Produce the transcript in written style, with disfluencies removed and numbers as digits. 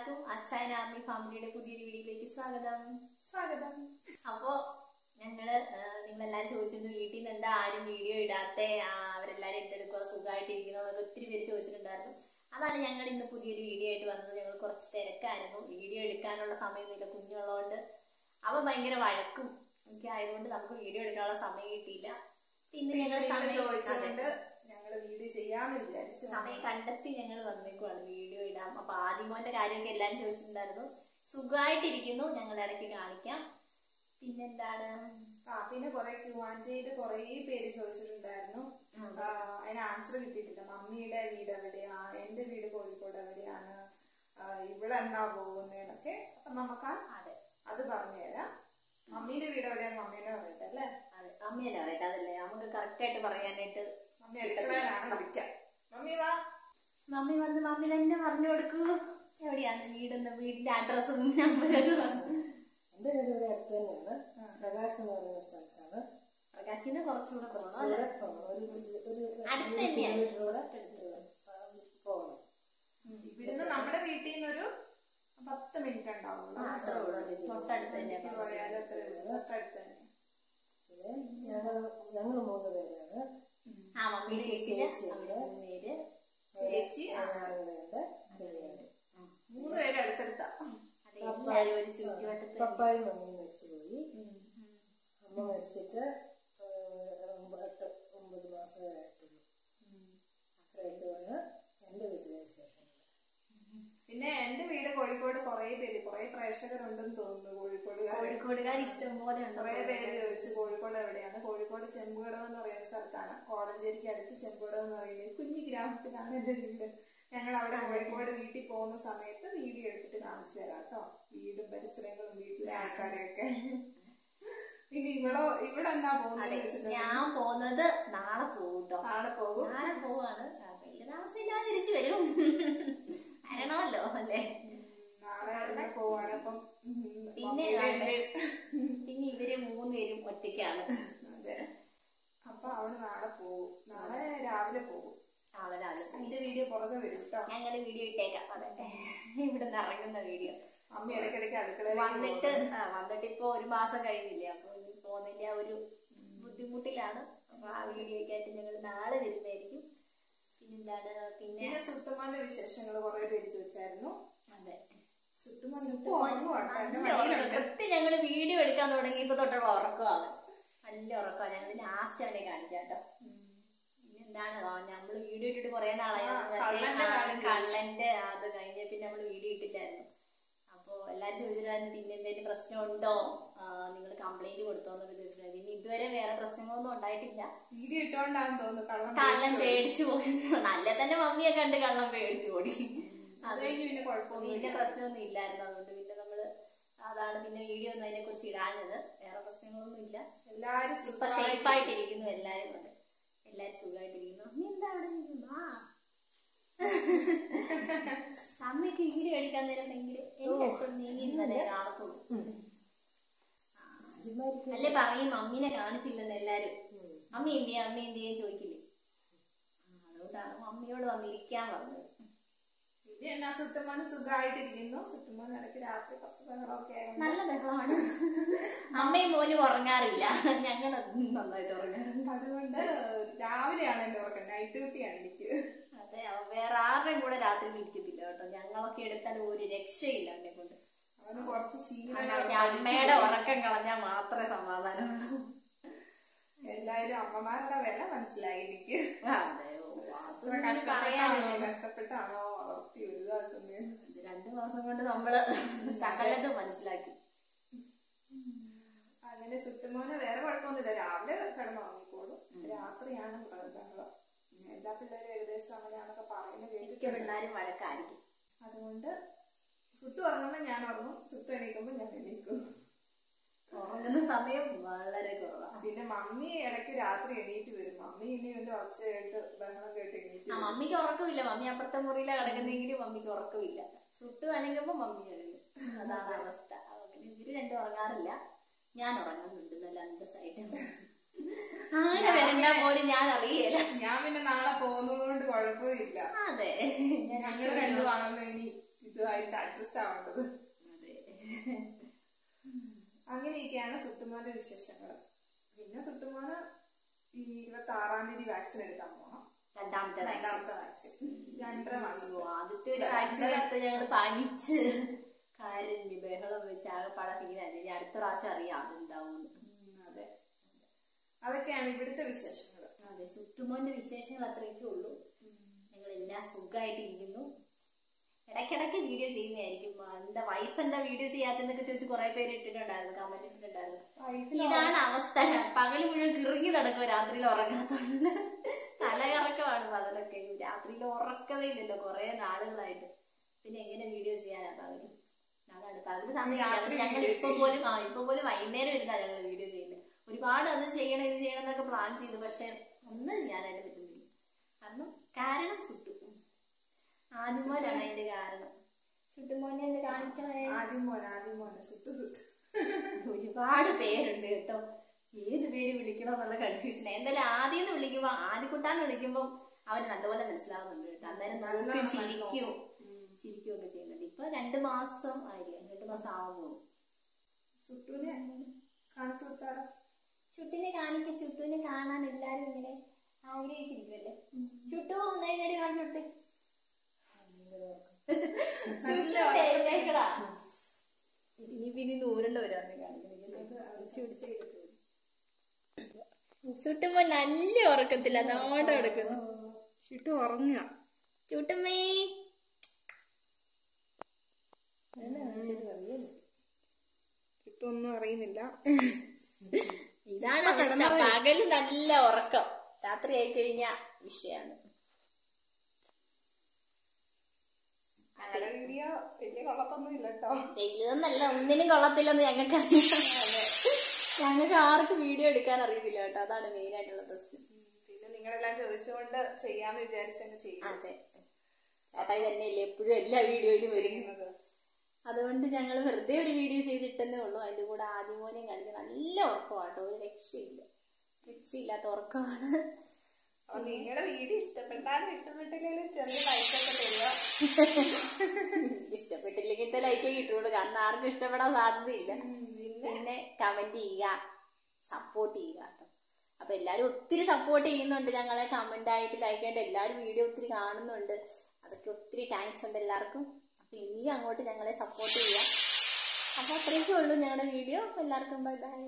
എല്ലാവർക്കും അച്ചായൻ ആർമി ഫാമിലിയുടെ പുതിയൊരു വീഡിയോയിലേക്ക് സ്വാഗതം. അപ്പോ നിങ്ങളെല്ലാരും ചോദിച്ചിരുന്നു വീട്ടിൽ നിന്ന് എന്താ ആരും വീഡിയോ ഇടാത്തെ, അവരെല്ലാരും ഏറ്റെടുക്കുക സുഖമായിട്ടിരിക്കുന്നു എന്നൊക്കെ ഒത്തിരി പേര് ചോദിച്ചിട്ടുണ്ടായിരുന്നു. അതാണ് ഞങ്ങൾ ഇന്ന് പുതിയൊരു വീഡിയോ ആയിട്ട് വന്നത്. ഞങ്ങൾ കുറച്ച് തിരക്കായിരുന്നു, വീഡിയോ എടുക്കാനുള്ള സമയമൊന്നുമില്ല, കുഞ്ഞുള്ളതുകൊണ്ട്. അവ ഭയങ്കര വഴക്കും ഒക്കെ ആയതുകൊണ്ട് നമുക്ക് വീഡിയോ എടുക്കാനുള്ള സമയം കിട്ടിയില്ല. പിന്നെ ഞങ്ങൾ സമയം കണ്ടെത്തി ഞങ്ങൾ വന്നേക്കുവാണ് വീഡിയോ ഇടാം. അപ്പൊ ആദ്യമോന്റെ കാര്യമൊക്കെ എല്ലാരും ചോദിച്ചിട്ടുണ്ടായിരുന്നു. സുഖമായിട്ടിരിക്കുന്നു, ഞങ്ങൾ ഇടയ്ക്ക് കാണിക്കാം. പിന്നെന്താണ്, പിന്നെ കുറെ Q&A കുറെ പേര് ചോദിച്ചിട്ടുണ്ടായിരുന്നു. അതിന് ആൻസർ കിട്ടിയിട്ടില്ല. മമ്മിയുടെ വീട് എവിടെയാ, എന്റെ വീട് കോഴിക്കോട് എവിടെയാണ്, ഇവിടെ എന്നാ പോകുന്നതൊക്കെ. അപ്പൊ നമുക്ക് അത് പറഞ്ഞുതരാം. മമ്മീന്റെ വീട് എവിടെയാന്ന് മമ്മീനെ പറയട്ടെ അല്ലേ? അതെ, മമ്മിയല്ലേ പറയട്ടെ. അതല്ലേ നമുക്ക് കറക്റ്റ് ആയിട്ട് പറയാനായിട്ട്. മമ്മി അടുക്കളയിലാണ്, വിളിക്കാം. മമ്മി വാ. മമ്മി വന്ന് മമ്മി തന്നെ പറഞ്ഞു കൊടുക്കൂ എവിടെയാണ് വീടിന്റെ അഡ്രസ്സും നമ്പരൊക്കെ. എന്റെ വീട് ഇവിടെ അടുത്ത് തന്നെയാണ്, പ്രകാശ് എന്ന് പറയുന്ന സ്ഥലത്താണ്. പ്രകാശിന്ന് കുറച്ചുകൂടെ പോകണം, പോകണം. ഇവിടുന്ന് നമ്മുടെ വീട്ടിൽ നിന്നൊരു 10 മിനിറ്റ് ഉണ്ടാവുള്ളൂ. തൊട്ടടുത്ത് തന്നെ. ഞങ്ങള് 3 പേരാണ്. മമ്മിയുടെ ചേച്ചിയുണ്ട്, 3 പേര് അടുത്തടുത്താ. പപ്പായും മമ്മിയും മരിച്ചുപോയി. അമ്മ മരിച്ചിട്ട് 8-9 മാസമേ ആയിട്ടുള്ളൂ. അത്രയൊക്കെയാണ് എന്റെ വീട്ടിലെ വിശേഷം. പിന്നെ എന്റെ വീട് കോഴിക്കോട്. കുറെ പ്രേക്ഷകരുണ്ടെന്ന് തോന്നുന്നു കോഴിക്കോടുകാർ ഇഷ്ടംപോലെ ഉണ്ട്. കുറെ പേര് ചോദിച്ചു കോഴിക്കോട് എവിടെയാണ്. കോഴിക്കോട് ചെമ്പുകടവ് എന്ന് പറയുന്ന സ്ഥലത്താണ്. കോടഞ്ചേരിക്ക് അടുത്ത് ചെമ്പുകടവ് എന്ന് പറയുന്നത് കുഞ്ഞു ഗ്രാമത്തിലാണ് എന്റെ വീട്. ഞങ്ങൾ അവിടെ കോഴിക്കോട് വീട്ടിൽ പോകുന്ന സമയത്ത് വീഡിയോ എടുത്തിട്ട് കാണിച്ചു തരാം കേട്ടോ, വീടും പരിസരങ്ങളും വീട്ടിലെ ആൾക്കാരെയൊക്കെ. ഇനി ഇവിടെ എന്നാ പോകുന്നത്? ഞാൻ പോകുന്നത് നാളെ പോകും കേട്ടോ. നാളെ പോവാണ്. വലിയ താമസമില്ലാതെ തിരിച്ചു വരും. വരണമല്ലോ അല്ലേ? നാളെ പോവാണ്. അപ്പം പിന്നെ ഇവര് 3 പേരും ഒറ്റയ്ക്കാണ്. അതെ. അപ്പൊ അവള് നാളെ പോകും. നാളെ രാവിലെ പോകും. അതിന്റെ വീഡിയോ പുറകെ വരും കേട്ടോ. ഞങ്ങള് വീഡിയോ ഇട്ടേക്കാം. അതെ, ഇവിടുന്ന് ഇറങ്ങുന്ന വീഡിയോ. അമ്മ ഇടയ്ക്കിടയ്ക്ക് അടുക്കളയിൽ വന്നിട്ട് ഇപ്പൊ 1 മാസം കഴിഞ്ഞില്ലേ. അപ്പൊ പോകുന്നതിന്റെ ആ ഒരു ബുദ്ധിമുട്ടിലാണ്. അപ്പൊ ആ വീഡിയോയ്ക്ക് ആയിട്ട് ഞങ്ങൾ നാളെ വരുന്നതായിരിക്കും. പിന്നെന്താണ്, പിന്നെ സുട്ടുമാന്റെ വിശേഷങ്ങൾ കുറെ പേര് ചോദിച്ചായിരുന്നു. അതെ, ഞങ്ങള് വീഡിയോ എടുക്കാൻ തുടങ്ങിയപ്പോ തൊട്ടുള്ള ഉറക്കമാണ്. നല്ല ഉറക്കമാണ്. ഞങ്ങൾ ലാസ്റ്റ് അവനെ കാണിക്കാം കേട്ടോ. പിന്നെന്താണ്, നമ്മള് വീഡിയോ ഇട്ടിട്ട് കുറെ നാളായിരുന്നു. കള്ളന്റെ അത് കഴിഞ്ഞ പിന്നെ നമ്മള് വീഡിയോ ഇട്ടില്ലായിരുന്നു. അപ്പൊ എല്ലാരും ചോദിച്ചിട്ടുണ്ടായിരുന്നു പിന്നെ എന്തെങ്കിലും പ്രശ്നമുണ്ടോ, നിങ്ങൾ കംപ്ലൈന്റ് കൊടുത്തോന്നൊക്കെ ചോദിച്ചിട്ടുണ്ടായിരുന്നു. പിന്നെ ഇതുവരെ വേറെ പ്രശ്നങ്ങളൊന്നും ഉണ്ടായിട്ടില്ല. വീഡിയോ ഇട്ടോണ്ടാന്ന് തോന്നുന്നു കള്ളൻ പേടിച്ചു പോയി. നല്ല തന്നെ മമ്മിയെ കണ്ട് കള്ളം പേടിച്ചു ഓടി. പിന്നെ പ്രശ്നമൊന്നും ഇല്ലായിരുന്നു. അതുകൊണ്ട് പിന്നെ നമ്മള് അതാണ് പിന്നെ വീഡിയോ ഒന്നും അതിനെ കുറിച്ച് ഇടാഞ്ഞത്. വേറെ പ്രശ്നങ്ങളൊന്നും ഇല്ല. എല്ലാരും ഇപ്പൊ സേഫ് ആയിട്ടിരിക്കുന്നു. എല്ലാരും സുഖമായിട്ടിരിക്കുന്നു. നീ എന്താ അവിടെ അമ്മയ്ക്ക് വീഡിയോ എടുക്കാൻ നേരം ഭയങ്കര എന്റെ അടുത്ത് നീങ്ങിയിരുന്നതേ കാണത്തുള്ളൂ. അല്ലേ പറയും മമ്മീനെ കാണിച്ചില്ലെന്ന് എല്ലാരും. അമ്മ എന്തിയാ ചോദിക്കില്ലേ. അതുകൊണ്ടാണ് മമ്മിയോട് വന്നിരിക്കാൻ പറഞ്ഞത്. എന്നാ സുട്ടുമോൻ സുഖമായിട്ടിരിക്കുന്നു. സുട്ടുമോൻ ഇടയ്ക്ക് രാത്രി കുറച്ച് ബഹളമൊക്കെ നല്ല ബഹളമാണ്. അമ്മയും മോനും ഉറങ്ങാറില്ല, ഞങ്ങൾ നന്നായിട്ട് ഉറങ്ങാറുണ്ട്. അതുകൊണ്ട് രാവിലെയാണ് എന്റെ ഉറക്കം. നൈറ്റ് ഡ്യൂട്ടിയാണ് എനിക്ക്. അതെ, വേറെ ആരുടെയും കൂടെ രാത്രിയിൽ ഇരിക്കത്തില്ല കേട്ടോ. ഞങ്ങളൊക്കെ എടുത്താൽ ഒരു രക്ഷയില്ല അവനെ കൊണ്ട്. അവന് കുറച്ച് അമ്മയുടെ ഉറക്കം കളഞ്ഞാൽ മാത്രമേ സമാധാനമുള്ളൂ. എല്ലാരും അമ്മമാരുടെ വില മനസ്സിലായി എനിക്ക്. കഷ്ടപ്പെട്ടാണോ വളർത്തി വലുതാക്കുന്നത്. 2 മാസം കൊണ്ട് നമ്മള് സകലത് മനസ്സിലാക്കി. അങ്ങനെ സുട്ടുമോന് വേറെ കുഴപ്പമൊന്നുമില്ല. രാവിലെ കിടന്നുറങ്ങിക്കോളും. രാത്രിയാണ് ബഹളം. എല്ലാ പിള്ളേരും ഏകദേശം അങ്ങനെയാണൊക്കെ പറയുന്നത്. പിള്ളേരും വഴക്കായിരിക്കും. അതുകൊണ്ട് സുട്ടു ഉറങ്ങുമ്പോ ഞാൻ ഉറങ്ങും, സുട്ടു എണീക്കുമ്പോ ഞാൻ എണീക്കും. ഉറങ്ങുന്ന സമയം വളരെ കുറവാണ്. പിന്നെ മമ്മി ഇടയ്ക്ക് രാത്രി എണീറ്റ് വരും. മമ്മി ഇനി ഇവന്റെ ഒച്ച കേട്ട് ബഹളം കേട്ട് എണീറ്റ്. മമ്മിക്ക് ഉറക്കമില്ല. മമ്മി അപ്പുറത്തെ മുറിയിലാണ് കിടക്കുന്നെങ്കിലും മമ്മിക്ക് ഉറക്കമില്ല. സുട്ടു അനങ്ങുമ്പോ മമ്മി അനങ്ങും. അതാണ് അവസ്ഥ. ഇവര് 2 ഉറങ്ങാറില്ല. ഞാൻ ഉറങ്ങുന്നുണ്ട് നല്ല അന്തസ്സായിട്ട്. ആരെ വരണ്ട പോലും ഞാൻ അറിയില്ല. ഞാൻ പിന്നെ നാളെ പോകുന്നത് കൊണ്ട് കുഴപ്പമില്ല. അതെ, ഞങ്ങൾ 2 ആണെന്ന് ഇനി ഇതുമായിട്ട് ആയിട്ട് അഡ്ജസ്റ്റ് ആവേണ്ടത്. അതെ. അങ്ങനെയൊക്കെയാണ് സുട്ടുമോന്റെ വിശേഷങ്ങൾ. പിന്നെ സുട്ടുമോന് ഈ 26-ാം തീയതി വാക്സിൻ എടുക്കാൻ പോകണം. രണ്ടാമത്തെ വാക്സിൻ 2.5 മാസം. ആദ്യത്തെ ഒരു വാക്സിൻ എടുത്ത് ഞങ്ങള് പനിച്ച് കരഞ്ഞ് ബഹളം വെച്ച് ആകെപ്പാട സീനായിരുന്നു. ഇനി അടുത്ത പ്രാവശ്യം അറിയാം അതെന്താവും. അതെ, അതൊക്കെയാണ് ഇവിടുത്തെ വിശേഷങ്ങൾ. അതെ, സുട്ടുമോന്റെ വിശേഷങ്ങൾ അത്രയൊക്കെ ഉള്ളൂ. ഞങ്ങളെല്ലാം സുഖമായിട്ടിരിക്കുന്നു. ഇടയ്ക്കിടയ്ക്ക് വീഡിയോ ചെയ്യുന്നതായിരിക്കും. എന്താ വൈഫ് എന്താ വീഡിയോ ചെയ്യാത്തെന്നൊക്കെ ചോദിച്ച് കുറെ പേര് ഇട്ടിട്ടുണ്ടായിരുന്നു, കമന്റ് ഇട്ടിട്ടുണ്ടായിരുന്നു. ഇതാണ് അവസ്ഥ. പകല് മുഴുവൻ കിറങ്ങി നടക്കും, രാത്രിയിൽ ഉറങ്ങാത്തോണ്ട് തലകറക്കമാണ് പകലൊക്കെ. രാത്രിയിൽ ഉറക്കവേ ഇല്ലല്ലോ കുറെ നാളുകളായിട്ട്. പിന്നെ എങ്ങനെ വീഡിയോ ചെയ്യാനാ പകല്? അതാണ് പകല് സമയം. ഞങ്ങൾ ഇപ്പൊ പോലും വൈകുന്നേരം ഇരുന്നാ ഞങ്ങൾ വീഡിയോ ചെയ്യുന്നത്. ഒരുപാട് അത് ചെയ്യണം ഇത് ചെയ്യണം എന്നൊക്കെ പ്ലാൻ ചെയ്തു, പക്ഷെ ഒന്നും ചെയ്യാനായിട്ട് പറ്റുന്നില്ല. കാരണം സുട്ടു ആദ്യമോനാണ് അതിന്റെ കാരണം. ചുട്ടുമോനെ എന്ന് കാണിച്ച ഒരുപാട് പേരുണ്ട് കേട്ടോ. ഏത് പേര് വിളിക്കണോ എന്നുള്ള കൺഫ്യൂഷൻ. എന്തായാലും ആദ്യം വിളിക്കുമ്പോ ആദ്യക്കുട്ടാന്ന് വിളിക്കുമ്പോ അവന് നല്ലപോലെ മനസ്സിലാവുന്നുണ്ട് കേട്ടോ. അന്നേരം നോക്കി ചിരിക്കുകയൊക്കെ ചെയ്യുന്നുണ്ട്. ഇപ്പൊ 2 മാസം ആയില്ലേ, 2 മാസം ആവുമ്പോ ചുട്ടുവിനെ കാണിച്ചു കൊടുത്താലോ? ചുട്ടുവിനെ കാണാൻ എല്ലാരും ഇങ്ങനെ ആഗ്രഹിച്ചിരിക്കുമല്ലേ. ചുട്ടു നേരെ കാണിച്ചു കൊടുത്തേ. ഇനി നൂരണ്ട വരാന്ന് ചുട്ടുമ്പോ നല്ല ഉറക്കത്തില്ല, അതോടെ എടുക്കുന്നു. ചുട്ടു ഉറങ്ങുക. ചുട്ടുമ്മേ ചുട്ടൊന്നും അറിയുന്നില്ല. ഇതാണ് അവസ്ഥ. പകല് നല്ല ഉറക്കം, രാത്രി ആയി കഴിഞ്ഞ വിഷയാണ്. വീഡിയോ വലിയ കൊള്ളത്തൊന്നും ഇല്ല കേട്ടോ. വലിയതൊന്നല്ല, ഒന്നിനും കൊള്ളത്തില്ലെന്ന് ഞങ്ങൾക്ക് അറിയാം. ഞങ്ങൾക്ക് ആർക്കും വീഡിയോ എടുക്കാൻ അറിയത്തില്ല കേട്ടോ. അതാണ് മെയിൻ ആയിട്ടുള്ള പ്രശ്നം. പിന്നെ നിങ്ങളെല്ലാം ചോദിച്ചുകൊണ്ട് ചെയ്യാന്ന് വിചാരിച്ചങ്ങ് ചെയ്യും. അതെ, ചേട്ടായി തന്നെയല്ലേ എപ്പോഴും എല്ലാ വീഡിയോയിലും വരുന്നത്. അതുകൊണ്ട് ഞങ്ങൾ വെറുതെ ഒരു വീഡിയോ ചെയ്തിട്ടെന്നേ ഉള്ളൂ. അതിന്റെ കൂടെ ആദ്യമോനെയും കാണിക്കാൻ നല്ല ഉറക്കമാട്ടോ. ഒരു രക്ഷയില്ലാത്ത ഉറക്കമാണ്. നിങ്ങളുടെ വീഡിയോ ഇഷ്ടപ്പെട്ടാലും ഇഷ്ടപ്പെട്ടില്ലെങ്കിലും ചെറിയ ലൈക്കൊക്കെ തരിക. ഇഷ്ടപ്പെട്ടില്ലെങ്കിൽ ലൈക്കേ കിട്ടുള്ളൂ, കാരണം ആർക്കും ഇഷ്ടപ്പെടാൻ സാധ്യതയില്ല. പിന്നെ കമന്റ് ചെയ്യുക, സപ്പോർട്ട് ചെയ്യുക കേട്ടോ. അപ്പൊ എല്ലാരും ഒത്തിരി സപ്പോർട്ട് ചെയ്യുന്നുണ്ട് ഞങ്ങളെ. കമന്റ് ആയിട്ട് ലൈക്ക് ആയിട്ട് എല്ലാവരും വീഡിയോ ഒത്തിരി കാണുന്നുണ്ട്. അതൊക്കെ ഒത്തിരി താങ്ക്സ് ഉണ്ട് എല്ലാവർക്കും. അപ്പൊ ഇനിയും അങ്ങോട്ട് ഞങ്ങളെ സപ്പോർട്ട് ചെയ്യുക. അപ്പൊ അത്രയൊക്കെ ഉള്ളൂ ഞങ്ങളുടെ വീഡിയോ. എല്ലാവർക്കും ബൈ ബൈ.